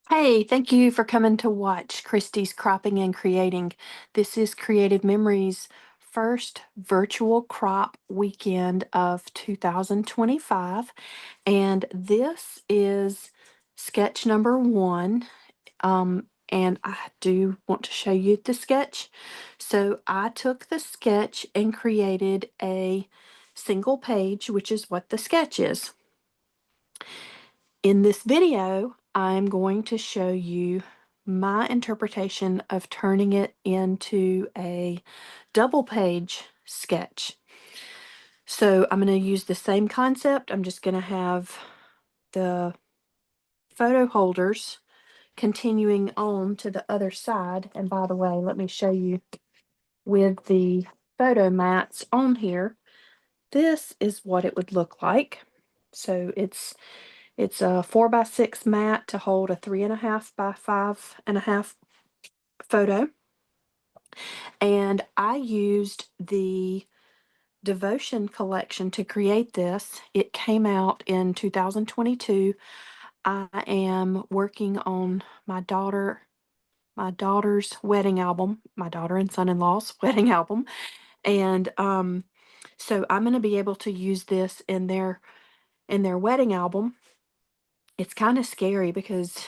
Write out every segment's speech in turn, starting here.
Hey, thank you for coming to watch Kristi's Cropping and Creating. This is Creative Memories' first virtual crop weekend of 2025, and this is sketch number one. And I do want to show you the sketch. So I took the sketch and created a single page, which is what the sketch is. In this video, I'm going to show you my interpretation of turning it into a double page sketch. So I'm going to use the same concept. I'm just going to have the photo holders continuing on to the other side. And by the way, let me show you with the photo mats on here. This is what it would look like. So it's a 4x6 mat to hold a 3.5 by 5.5 photo. And I used the Devotion collection to create this. It came out in 2022. I am working on my daughter's wedding album, my daughter and son-in-law's wedding album. And so I'm going to be able to use this in their wedding album. It's kind of scary because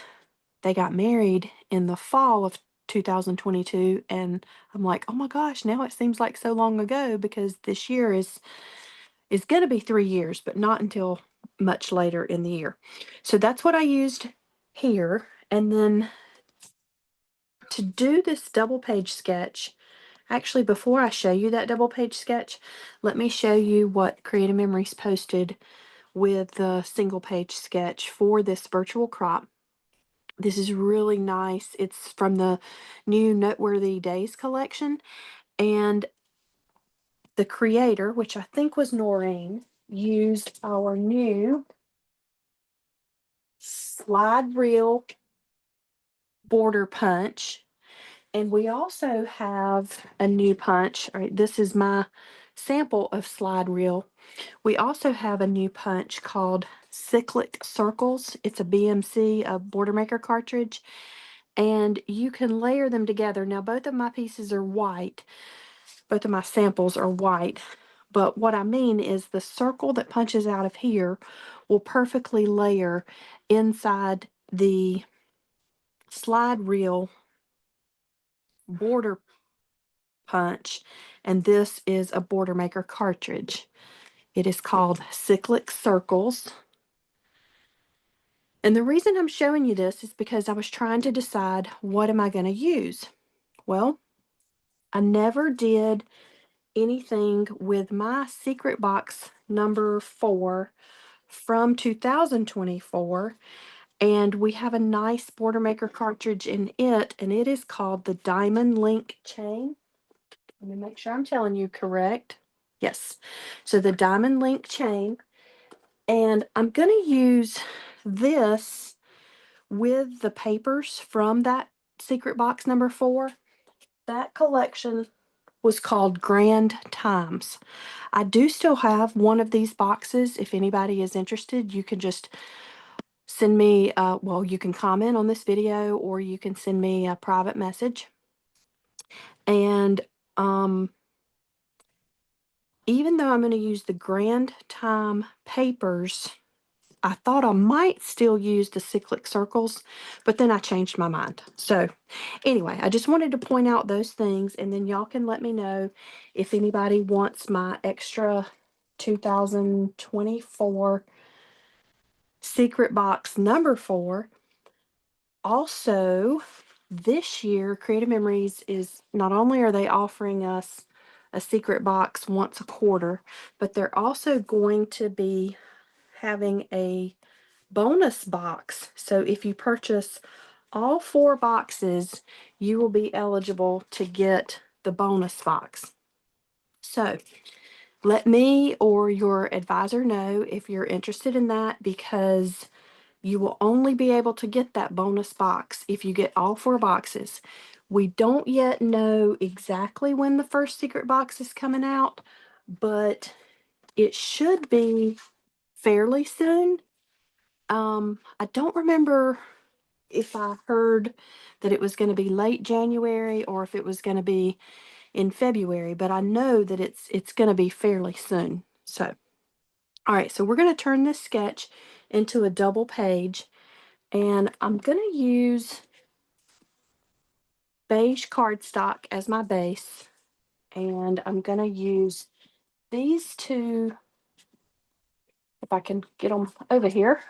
they got married in the fall of 2022, and I'm like, oh my gosh, now it seems like so long ago because this year is going to be 3 years, but not until much later in the year. So that's what I used here. And then to do this double page sketch, actually, before I show you that double page sketch, let me show you what Creative Memories posted with the single page sketch for this virtual crop. This is really nice. It's from the new Noteworthy Days collection. And the creator, which I think was Noreen, used our new slide reel border punch. And we also have a new punch. All right, this is my sample of slide reel. We also have a new punch called Cyclic Circles. It's a BMC, a border maker cartridge. And you can layer them together. Now, both of my pieces are white. Both of my samples are white. But what I mean is the circle that punches out of here will perfectly layer inside the slide reel border punch. And this is a border maker cartridge. It is called Cyclic Circles. And the reason I'm showing you this is because I was trying to decide, what am I going to use? Well, I never did anything with my secret box number 4 from 2024. And we have a nice border maker cartridge in it, and it is called the Diamond Link Chain. Let me make sure I'm telling you correct. Yes. So the Diamond Link Chain. And I'm going to use this with the papers from that secret box number 4. That collection was called Grand Times. I do still have one of these boxes. If anybody is interested, you can just send me, well, you can comment on this video, or you can send me a private message. And even though I'm going to use the Grand Time papers, I thought I might still use the cyclic circles, but then I changed my mind. So anyway, I just wanted to point out those things, and then y'all can let me know if anybody wants my extra 2024 secret box number 4. Also, this year, Creative Memories is not only are they offering us a secret box once a quarter, but they're also going to be having a bonus box. So if you purchase all 4 boxes, you will be eligible to get the bonus box. So let me or your advisor know if you're interested in that, because you will only be able to get that bonus box if you get all 4 boxes. We don't yet know exactly when the first secret box is coming out, but it should be fairly soon. I don't remember if I heard that it was gonna be late January or if it was gonna be in February, but I know that it's gonna be fairly soon. So, all right, so we're gonna turn this sketch into a double page, and I'm gonna use beige cardstock as my base, and I'm gonna use these two, if I can get them over here.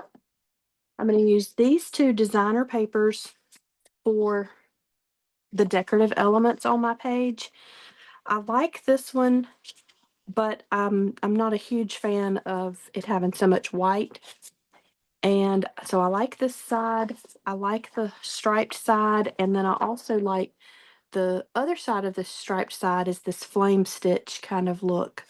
I'm gonna use these two designer papers for the decorative elements on my page. I like this one, but I'm not a huge fan of it having so much white. And so I like this side. I like the striped side, and then I also like the other side of the striped side is this flame stitch kind of look.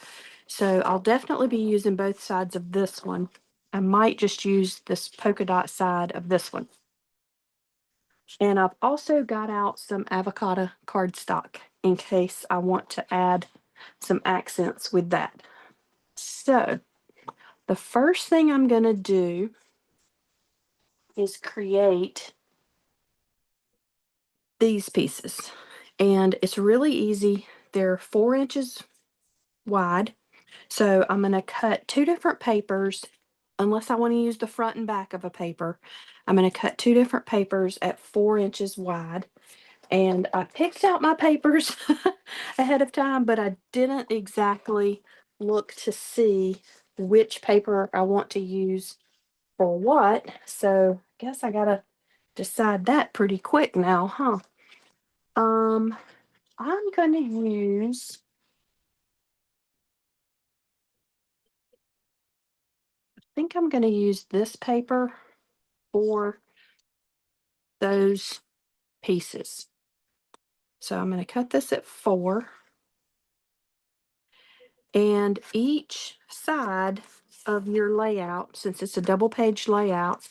So I'll definitely be using both sides of this one. I might just use this polka dot side of this one. And I've also got out some avocado cardstock in case I want to add some accents with that. So the first thing I'm going to do is create these pieces. And it's really easy. They're 4 inches wide. So I'm going to cut two different papers, unless I want to use the front and back of a paper. I'm going to cut two different papers at 4 inches wide. And I picked out my papers ahead of time, but I didn't exactly look to see which paper I want to use for what. So I guess I gotta decide that pretty quick now, huh? Um, I'm gonna use, I think I'm gonna use this paper for those pieces. So I'm gonna cut this at 4. And each side of your layout, since it's a double page layout,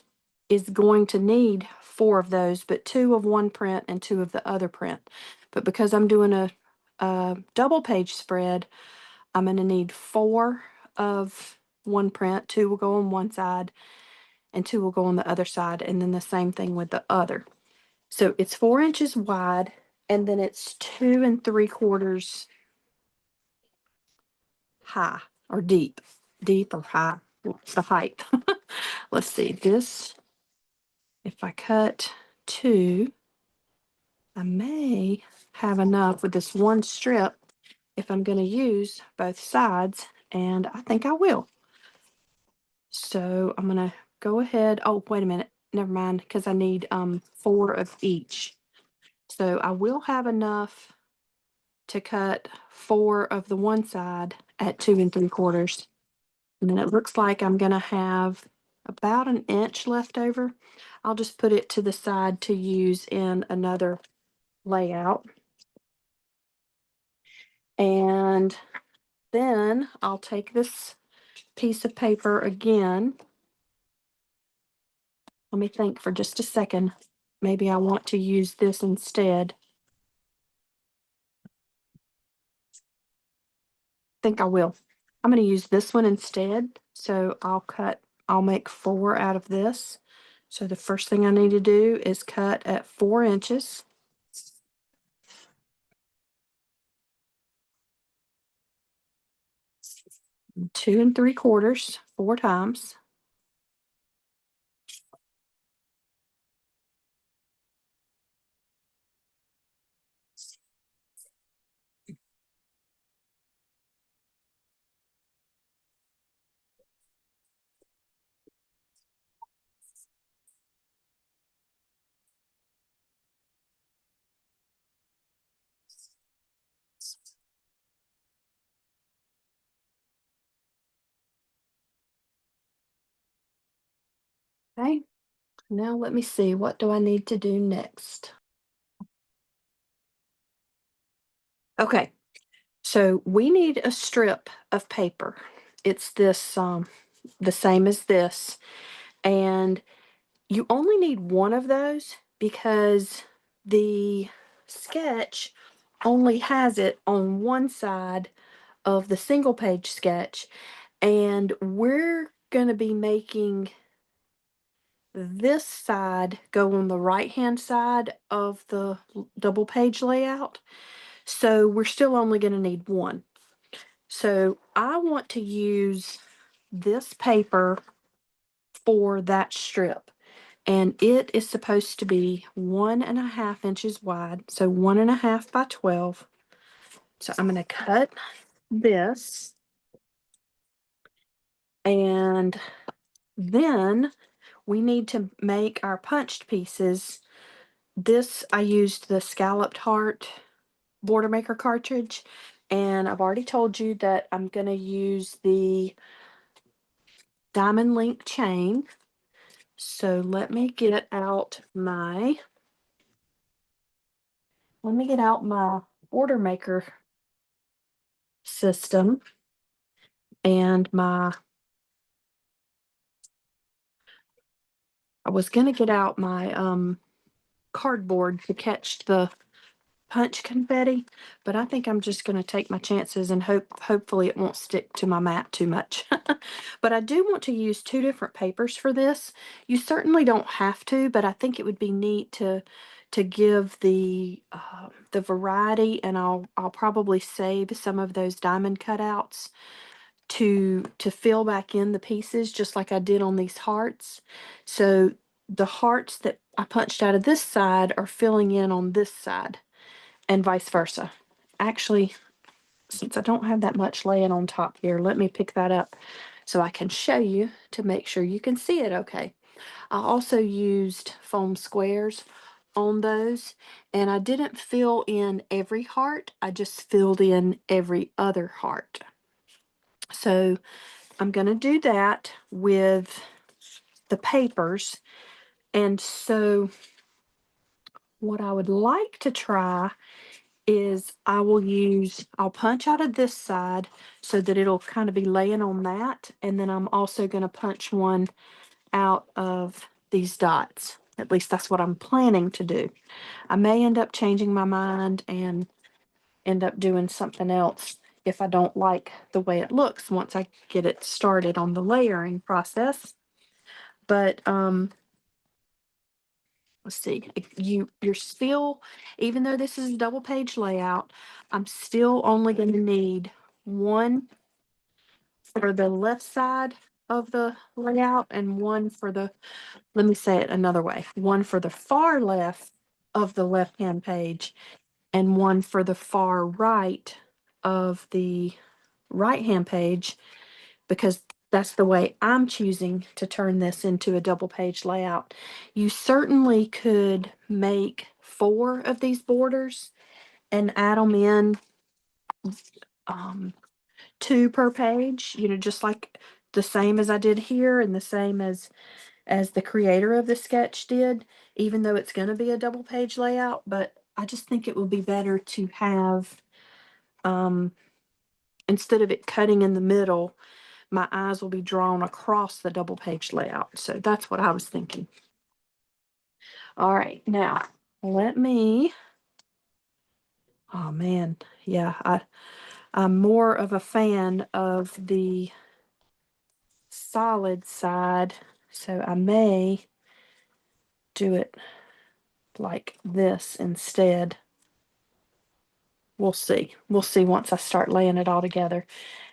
is going to need 4 of those, but 2 of one print and 2 of the other print. But because I'm doing a double page spread, I'm going to need 4 of one print, 2 will go on one side, and 2 will go on the other side, and then the same thing with the other. So it's 4 inches wide, and then it's 2 3/4 high or deep. Deep or high? What's the height? Let's see. This, if I cut 2, I may have enough with this one strip if I'm going to use both sides, and I think I will. So I'm going to go ahead. Oh, wait a minute. Never mind, because I need 4 of each. So I will have enough to cut 4 of the one side at 2 3/4. And then it looks like I'm going to have about an inch left over. I'll just put it to the side to use in another layout. And then I'll take this piece of paper again. Let me think for just a second. Maybe I want to use this instead. I think I will. I'm going to use this one instead. So I'll make 4 out of this. So the first thing I need to do is cut at 4 inches. 2 3/4, 4 times. Okay, now let me see, what do I need to do next? Okay, so we need a strip of paper. It's this, the same as this, and you only need one of those because the sketch only has it on one side of the single page sketch, and we're going to be making this side go on the right-hand side of the double page layout. So we're still only going to need one. So I want to use this paper for that strip. And it is supposed to be 1.5 inches wide. So 1.5 by 12. So I'm going to cut this. And then we need to make our punched pieces. This, I used the scalloped heart border maker cartridge, and I've already told you that I'm going to use the Diamond Link chain. So let me get out my border maker system and I was going to get out my cardboard to catch the punch confetti, but I think I'm just going to take my chances and hopefully it won't stick to my mat too much. But I do want to use 2 different papers for this. You certainly don't have to, but I think it would be neat to give the variety, and I'll probably save some of those diamond cutouts to fill back in the pieces just like I did on these hearts. So the hearts that I punched out of this side are filling in on this side and vice versa. Actually, since I don't have that much laying on top here, let me pick that up so I can show you to make sure you can see it okay. I also used foam squares on those, and I didn't fill in every heart, I just filled in every other heart. So I'm going to do that with the papers. And so what I would like to try is I'll punch out of this side so that it'll kind of be laying on that. And then I'm also going to punch one out of these dots. At least that's what I'm planning to do. I may end up changing my mind and end up doing something else if I don't like the way it looks once I get it started on the layering process. But let's see, you're still, even though this is a double page layout, I'm still only going to need one for the left side of the layout and one for the, let me say it another way, one for the far left of the left hand page and one for the far right of the right hand page, because that's the way I'm choosing to turn this into a double page layout. You certainly could make 4 of these borders and add them in 2 per page, just like the same as I did here and the same as the creator of the sketch did, even though it's going to be a double page layout. But I just think it would be better to have, instead of it cutting in the middle, my eyes will be drawn across the double page layout. So that's what I was thinking. All right, now let me, oh man, yeah, I'm more of a fan of the solid side, so I may do it like this instead. We'll see. We'll see once I start laying it all together.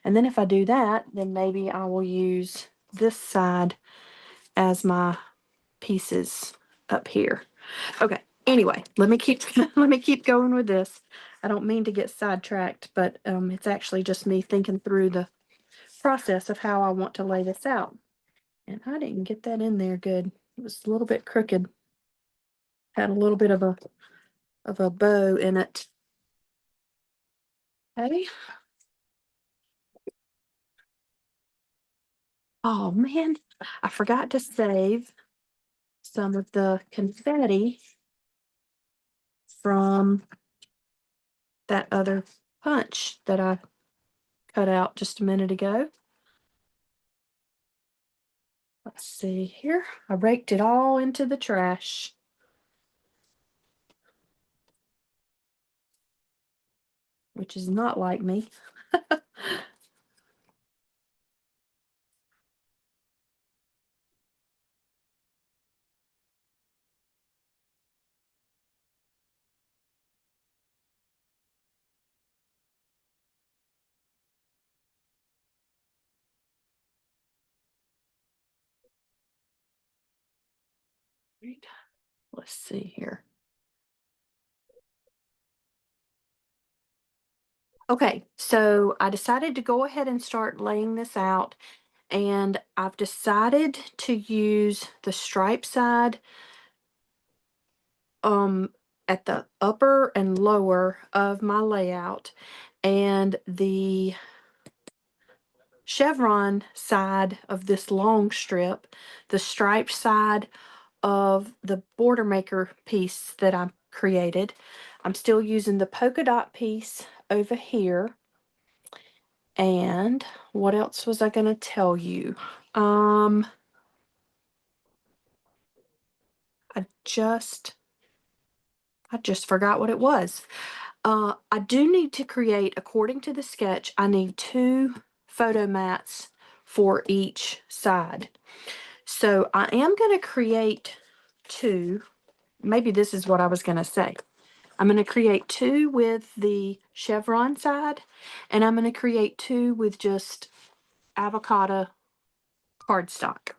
And then if I do that, then maybe I will use this side as my pieces up here. Okay. Anyway, let me keep let me keep going with this. I don't mean to get sidetracked, but it's actually just me thinking through the process of how I want to lay this out. And I didn't get that in there good. It was a little bit crooked. Had a little bit of a bow in it. Okay. Oh man, I forgot to save some of the confetti from that other punch that I cut out just a minute ago. Let's see here. I raked it all into the trash. Which is not like me. Right. Let's see here. Okay, so I decided to go ahead and start laying this out, and I've decided to use the stripe side um at the upper and lower of my layout, and the chevron side of this long strip, the striped side of the border maker piece that I created. I'm still using the polka dot piece over here. And what else was I going to tell you? Um, I just I just forgot what it was. I do need to create, according to the sketch, I need two photo mats for each side. So I am going to create two. Maybe this is what I was going to say. I'm going to create two with the chevron side, and I'm going to create two with just avocado cardstock.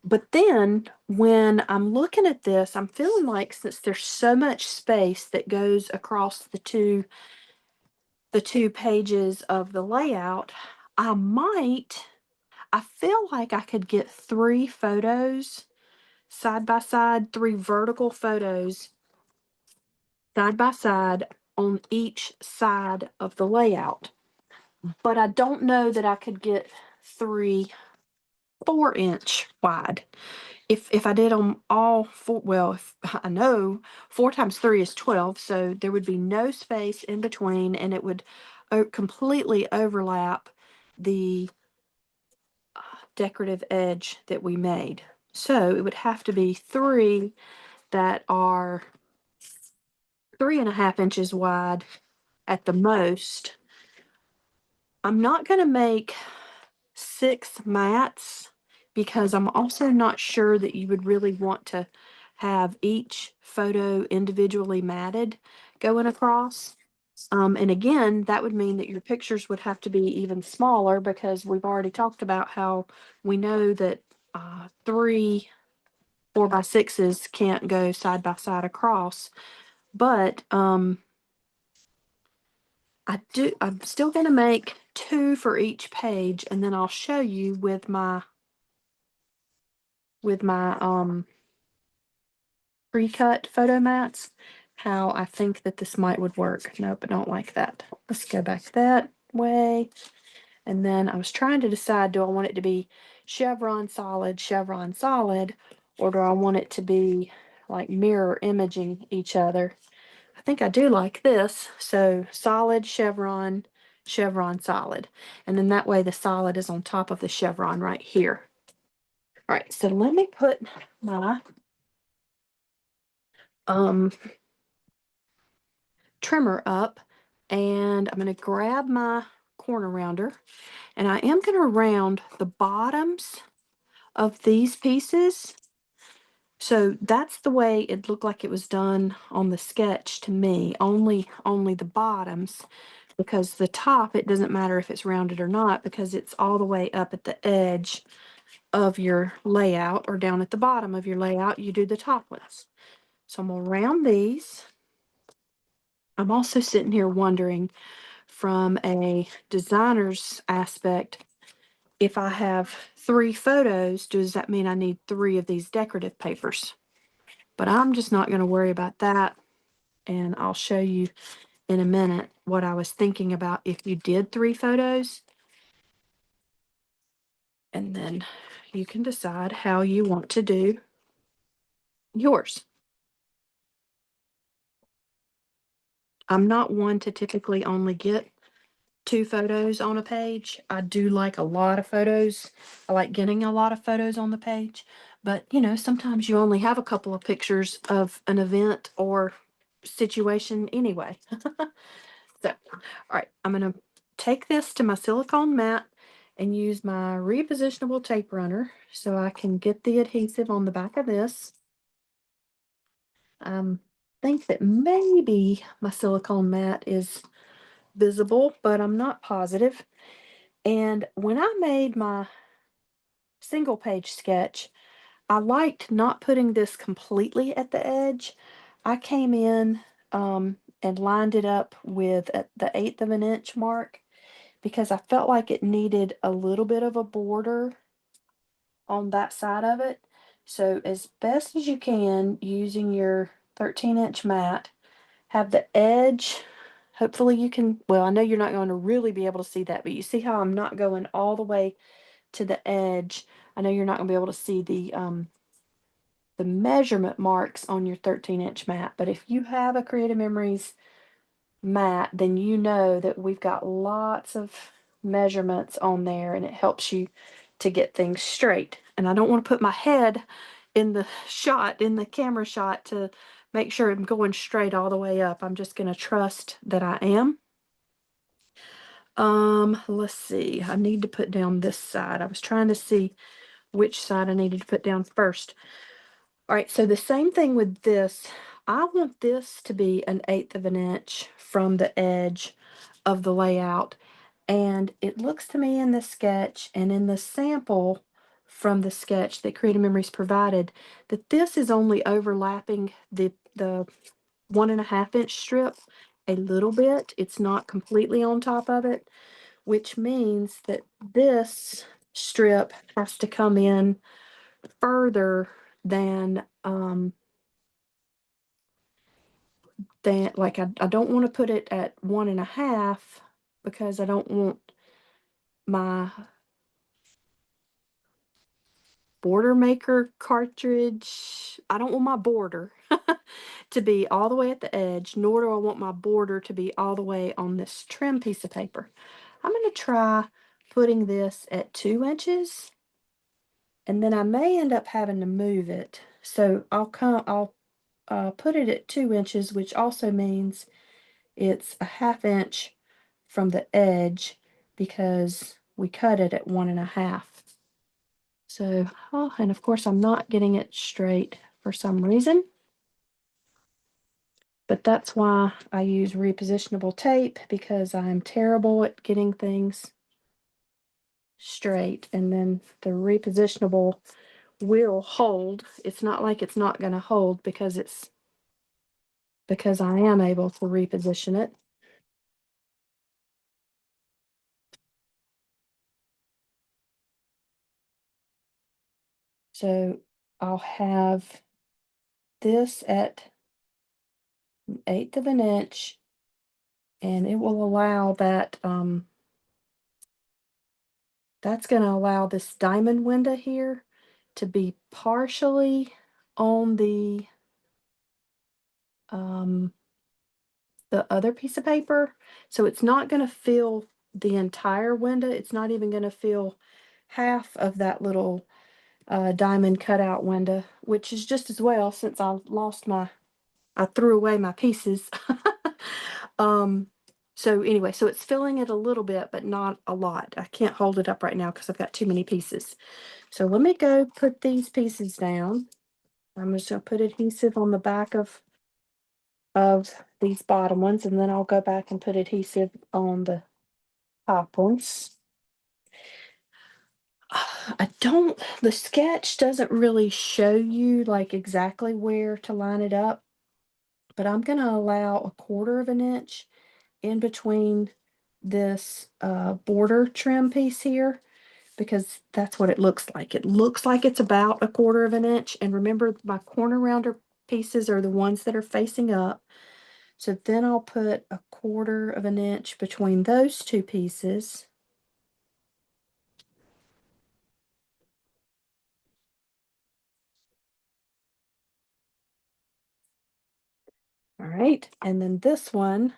But then when I'm looking at this, I'm feeling like since there's so much space that goes across the two pages of the layout, I feel like I could get three photos side by side, three vertical photos side by side on each side of the layout. But I don't know that I could get three 4-inch wide. If I did them all four, well, if, I know 4 times 3 is 12, so there would be no space in between, and it would completely overlap the decorative edge that we made. So it would have to be three that are 3.5 inches wide at the most. I'm not going to make 6 mats because I'm also not sure that you would really want to have each photo individually matted going across. And again, that would mean that your pictures would have to be even smaller because we've already talked about how we know that three 4x6s can't go side by side across. But I'm still going to make two for each page, and then I'll show you with my pre-cut photo mats how I think that this would work. Nope, I don't like that. Let's go back that way. And then I was trying to decide, do I want it to be chevron solid, or do I want it to be like mirror imaging each other? I think I do like this. So solid, chevron, chevron, solid. And then that way the solid is on top of the chevron right here. All right, so let me put my um trimmer up, and I'm going to grab my corner rounder, and I am going to round the bottoms of these pieces. So that's the way it looked like it was done on the sketch to me, only the bottoms, because the top, it doesn't matter if it's rounded or not because it's all the way up at the edge of your layout, or down at the bottom of your layout, you do the top ones. So I'm going to round these. I'm also sitting here wondering, from a designer's aspect, if I have three photos, does that mean I need three of these decorative papers? But I'm just not going to worry about that. And I'll show you in a minute what I was thinking about if you did three photos. And then you can decide how you want to do yours. I'm not one to typically only get two photos on a page. I do like a lot of photos. I like getting a lot of photos on the page. But, sometimes you only have a couple of pictures of an event or situation anyway. So, all right, I'm going to take this to my silicone mat and use my repositionable tape runner so I can get the adhesive on the back of this. Think that maybe my silicone mat is visible, but I'm not positive. And when I made my single page sketch, I liked not putting this completely at the edge. I came in and lined it up with at the 1/8 of an inch mark because I felt like it needed a little bit of a border on that side of it. So as best as you can, using your 13-inch mat, have the edge, hopefully you can, well, I know you're not going to really be able to see that, but you see how I'm not going all the way to the edge. I know you're not going to be able to see the measurement marks on your 13-inch mat, but if you have a Creative Memories mat, then you know that we've got lots of measurements on there and it helps you to get things straight. And I don't want to put my head in the shot, in the camera shot, to make sure I'm going straight all the way up. I'm just going to trust that I am. Let's see. I need to put down this side. I was trying to see which side I needed to put down first. All right, so the same thing with this. I want this to be 1/8 of an inch from the edge of the layout. And it looks to me in the sketch and in the sample from the sketch that Creative Memories provided that this is only overlapping the 1.5-inch strip a little bit. It's not completely on top of it, which means that this strip has to come in further than like I don't want to put it at 1.5 because I don't want my border maker cartridge, I don't want my border to be all the way at the edge, nor do I want my border to be all the way on this trim piece of paper. I'm going to try putting this at 2 inches, and then I may end up having to move it. So I'll put it at 2 inches, which also means it's a 1/2 inch from the edge because we cut it at 1.5. So, oh, and of course I'm not getting it straight for some reason, but that's why I use repositionable tape, because I'm terrible at getting things straight, and then the repositionable will hold. It's not like it's not going to hold because I am able to reposition it. So I'll have this at 1/8 of an inch, and it will allow that that's going to allow this diamond window here to be partially on um, the other piece of paper. So it's not going to fill the entire window. It's not even going to fill half of that little diamond cutout window, which is just as well since I threw away my pieces. um, so anyway, so it's filling it a little bit, but not a lot. I can't hold it up right now because I've got too many pieces. So let me go put these pieces down. I'm just going to put adhesive on the back of these bottom ones, and then I'll go back and put adhesive on the top ones. The sketch doesn't really show you like exactly where to line it up, but I'm going to allow 1/4 of an inch in between this border trim piece here, because that's what it looks like. It looks like it's about 1/4 of an inch. And remember, my corner rounder pieces are the ones that are facing up. So then I'll put 1/4 of an inch between those two pieces. All right, and then this one,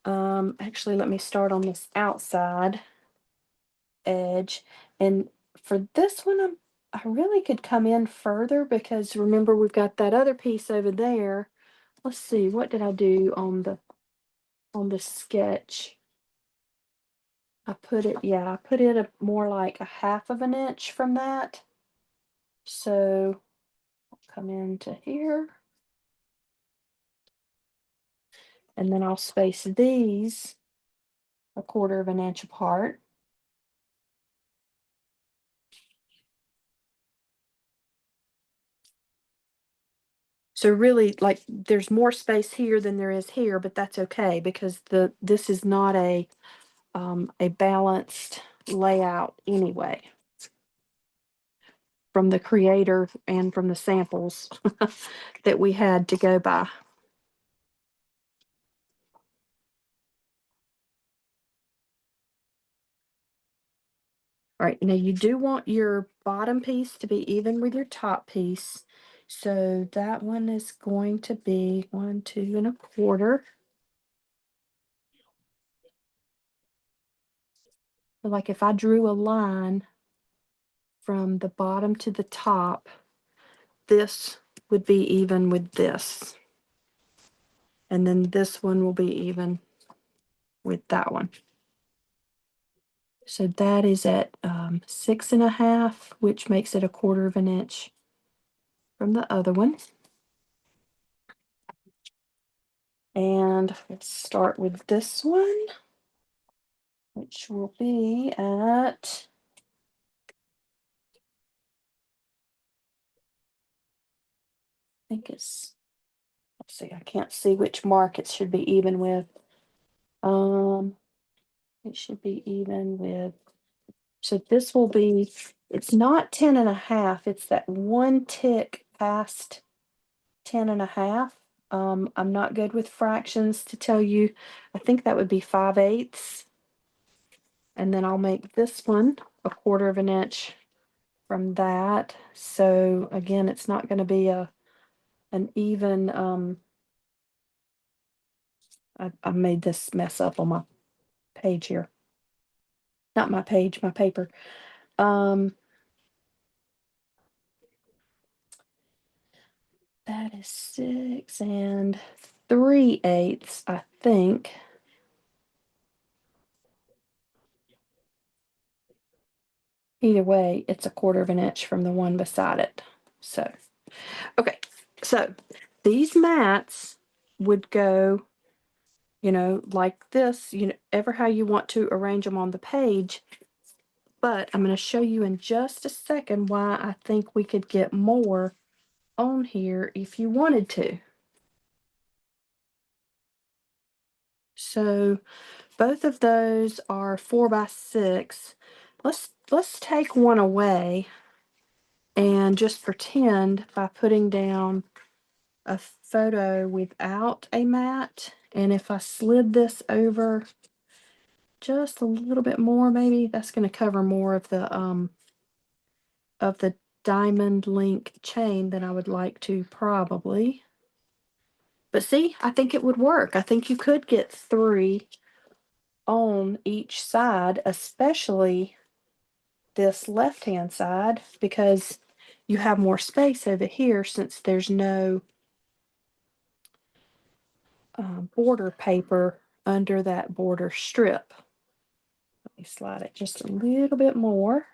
actually, let me start on this outside edge. And for this one, I really could come in further because remember, we've got that other piece over there. Let's see, what did I do on the sketch? I put it, yeah, I put it more like 1/2 of an inch from that. So I'll come into here, and then I'll space these 1/4 of an inch apart. So really, like, there's more space here than there is here, but that's okay because this is not a balanced layout anyway from the creator and from the samples that we had to go by. All right, now you do want your bottom piece to be even with your top piece. So that one is going to be 1, 2 1/4. So like if I drew a line from the bottom to the top, this would be even with this. And then this one will be even with that one. So that is at 6 1/2, which makes it 1/4 of an inch from the other one. And let's start with this one, which will be at, I think it's, let's see, I can't see which mark it should be even with. It should be even with, so this will be, it's not 10 1/2, it's that one tick past 10 1/2. I'm not good with fractions to tell you. I think that would be 5/8. And then I'll make this one 1/4 of an inch from that. So again, it's not going to be an even, I made this mess up on my page here. Not my page, my paper. That is 6 3/8, I think. Either way, it's 1/4 of an inch from the one beside it. So, okay. So these mats would go, like this, ever how you want to arrange them on the page. But I'm going to show you in just a second why I think we could get more on here if you wanted to. So both of those are 4x6. Let's take one away and just pretend by putting down a photo without a mat. And if I slid this over just a little bit more, maybe that's going to cover more of the Diamond Link chain than I would like to, probably. But see, I think it would work. I think you could get 3 on each side, especially this left-hand side, because you have more space over here since there's no border paper under that border strip. Let me slide it just a little bit more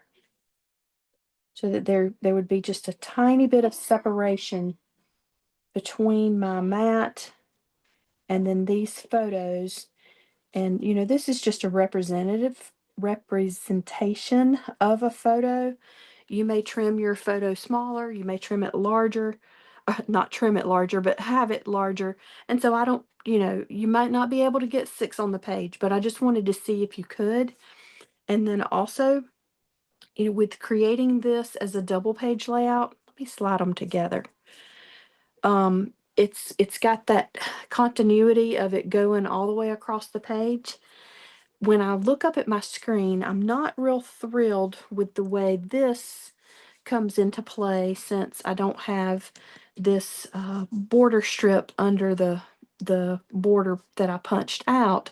so that there would be just a tiny bit of separation between my mat and then these photos. And this is just a representation of a photo. You may trim your photo smaller, you may trim it larger, not trim it larger, but have it larger. And so I don't, you might not be able to get 6 on the page, but I just wanted to see if you could. And then also, with creating this as a double page layout, let me slide them together. It's got that continuity of it going all the way across the page. When I look up at my screen, I'm not real thrilled with the way this comes into play since I don't have this border strip under the border that I punched out.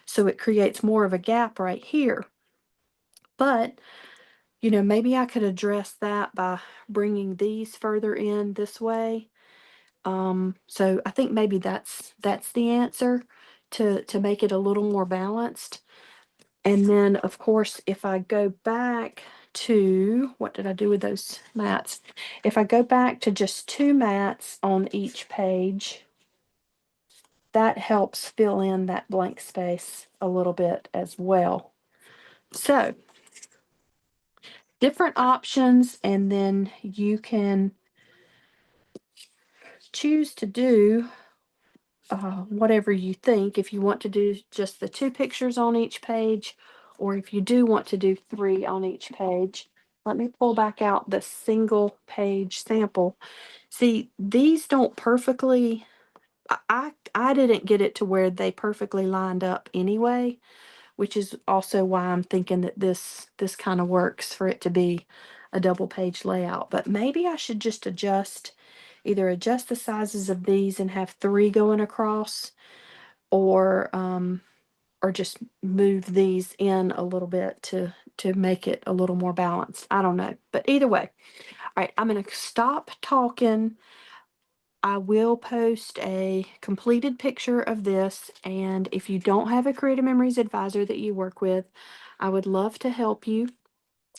So it creates more of a gap right here. But, maybe I could address that by bringing these further in this way. So I think maybe that's the answer to make it a little more balanced. And then, of course, if I go back to, what did I do with those mats? If I go back to just 2 mats on each page, that helps fill in that blank space a little bit as well. So, different options, and then you can choose to do whatever you think, if you want to do just the 2 pictures on each page, or if you do want to do 3 on each page. Let me pull back out the single page sample. See, these don't perfectly, I didn't get it to where they perfectly lined up anyway, which is also why I'm thinking that this kind of works for it to be a double page layout. But maybe I should just either adjust the sizes of these and have 3 going across, or just move these in a little bit to make it a little more balanced. I don't know. But either way, all right, I'm going to stop talking. I will post a completed picture of this, and if you don't have a Creative Memories advisor that you work with, I would love to help you.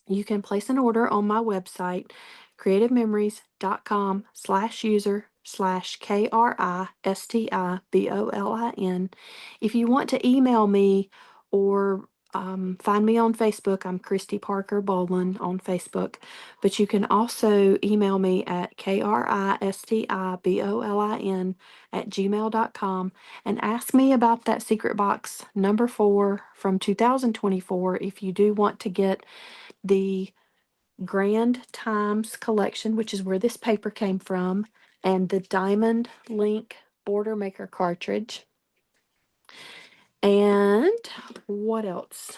You can place an order on my website, creativememories.com/user/KRISTIBOLIN. If you want to email me or find me on Facebook, I'm Kristi Parker Bolin on Facebook, but you can also email me at kristibolin@gmail.com and ask me about that secret box number 4 from 2024 if you do want to get the Grand Times collection, which is where this paper came from, and the Diamond Link Border Maker cartridge. And what else?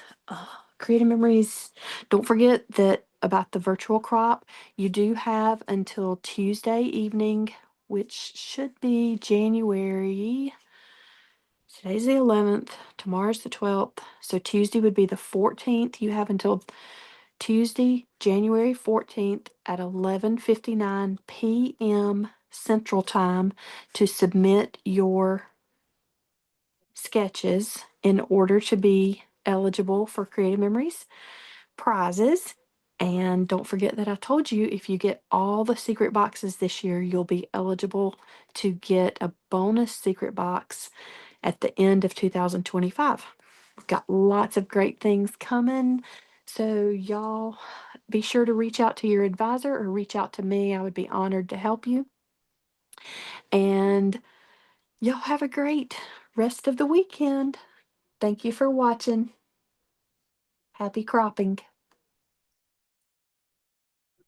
Creative Memories. Don't forget that about the virtual crop. You do have until Tuesday evening, which should be January. Today's the 11th. Tomorrow's the 12th. So Tuesday would be the 14th. You have until Tuesday, January 14th at 11:59 p.m. Central Time to submit your sketches in order to be eligible for Creative Memories prizes. And don't forget that I told you if you get all the secret boxes this year, you'll be eligible to get a bonus secret box at the end of 2025. We've got lots of great things coming. So y'all be sure to reach out to your advisor or reach out to me. I would be honored to help you. And y'all have a great rest of the weekend. Thank you for watching. Happy cropping.